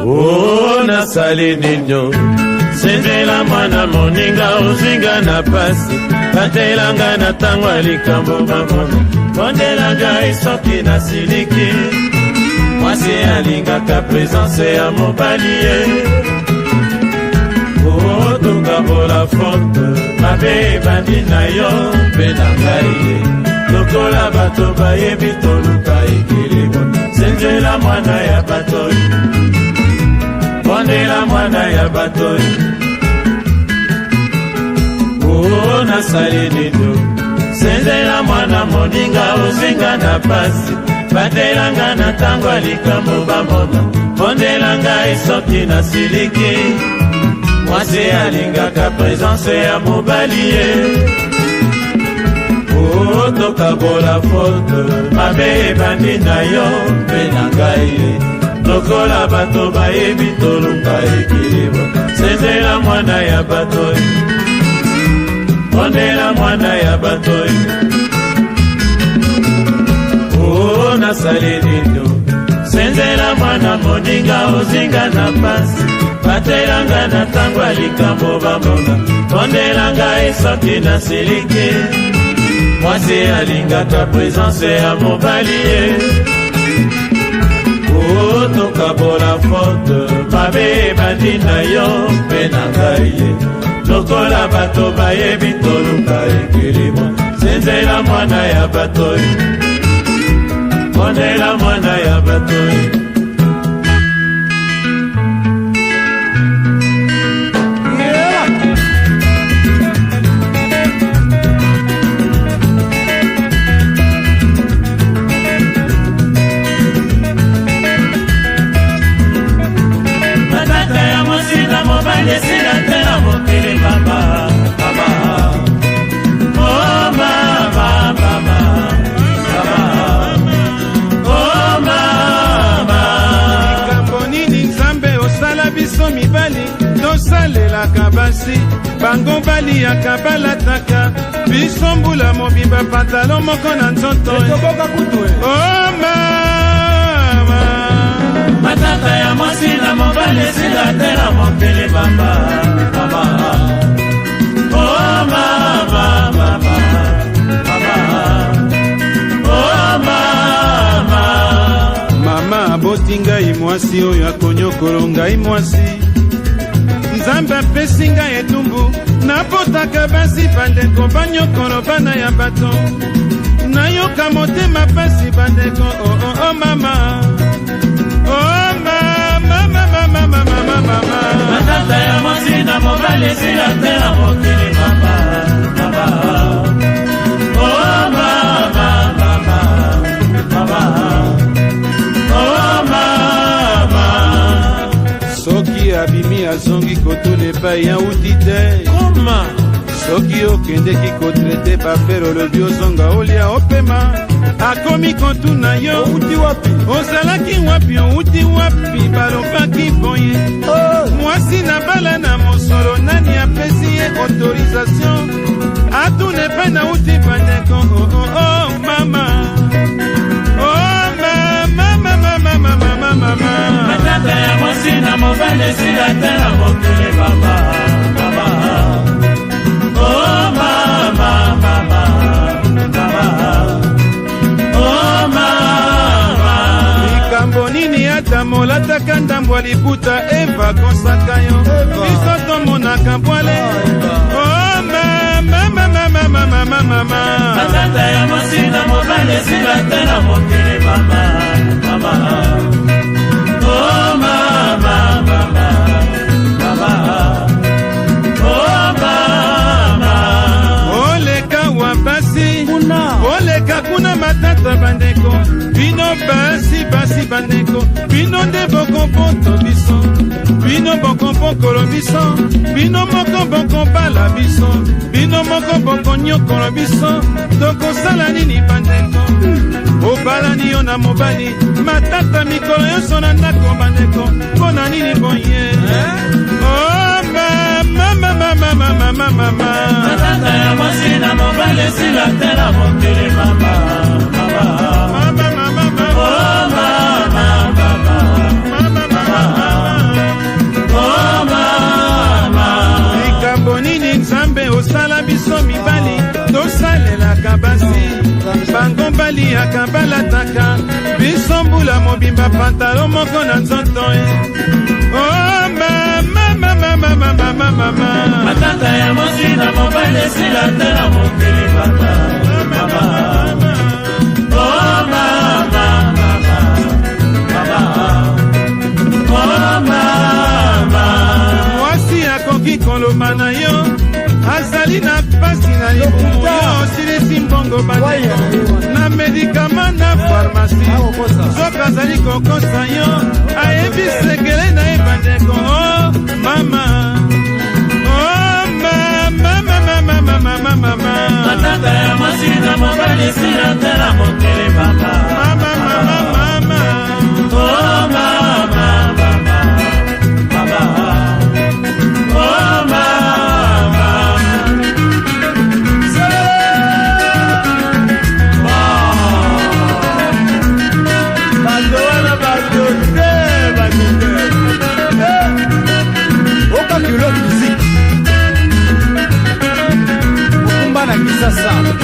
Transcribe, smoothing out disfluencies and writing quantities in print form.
Oh, nasali ninyo sendela mwana moninga uzinga na pasi batelanga na tango alikambo mamono bondelanga isoki na siliki mwasi alingaka presence ya mobali ye. Oh, tokabola forte mabe ebandi na yo mpe na ngai ye lokola bato bayebi toluka ekilibo senzela mwana ya batoi bondela mwana ya batoi. Oh, nasali nino senzela mwana moninga uzinga na pasi batelanga na tango alikambo bamona bondelanga isoki na siliki mwasi alingaka presence ya mobali ye. Oh, tokabola forte mabe ebandi na yo mpe na ngai ye lokola bato bayebi toluka ekilibo senzela mwana ya batoi bondela mwana ya batoi. Oh, nasali nino senzela mwana moninga uzinga na pasi batelanga na tango alikambo bamona bondelanga isoki na siliki mwasi alingaka presence ya mobali ye. Oh, tokabola forte mabe ebandi na yo mpe na ngai ye lokola bato bayebi toluka ekilimo senzela mwana ya batoi bondela mwana ya batoi. tosalelaka basi bango baliaka balataka biso mbula mobimba pantalo moko na nzoto. Oh mama matata ya mwasi na mobali esila te na mokili bamba mama. Oh mama mama oh mama mama aboti ngai mwasi oyo akonyokolo ngai mwasi nzambe apesi ngai etumbu napotaka basi bandeko banyokolo bana ya bato nayoka motema pasi bandeko. Oh oh mama oh mama mama mama mama matata ya mwasi na mobali esila te na mokili mama mama. Oh mama mama oh mama soki abimi azongi kotuna epai ya uti te koma soki okendeki kotrete bafere olobi ozonga olia opema akomi kotuna yo outi wapi ozalaki wapi outi wapi balobaki boye mwasi na bala na mosolo nani apesi ye autorisation atuna epai na uti bandeko. Oh mama oh mama mama mama matata ya mwasi na mobali esila te na mokili mama mama. Oh mama mama oh mama likambo nini ata molataka ndambo liputa eva kosaka yo biso tomonaka bwale. Oh mama mama matata ya mwasi na mobali esila te na mokili mama mama. Oh mama mama oh mama oleka wa basi oleka kuna matata bandeko bino basi bandeko bino nde bokompoto biso bino bokompokolo biso bino moko bokombala biso bino moko bokonyokolo biso tokosala nini bandeko obalani yo na mobali matata mikolo nyonso na ndako bandeko mpona nini boye. Oh mama matata ya mwasi na mobali esila te na mokili mama mama. Oh mama kozwaka pantalo moko na nzoto ye. Oh mama matata ya mosi na mobali esila te na mokili papa mama. Oh mama mwasi akoki koloba na yo azali na pasi na libumu yo osilisi mbongo bandeko na medikama na farmasi soki azali kokosa yo ayebi sekele na ye bandeko. Oh mama, oh mama matata ya mwasi na mobali esila te na mokili papa mama. Oh mama Sasa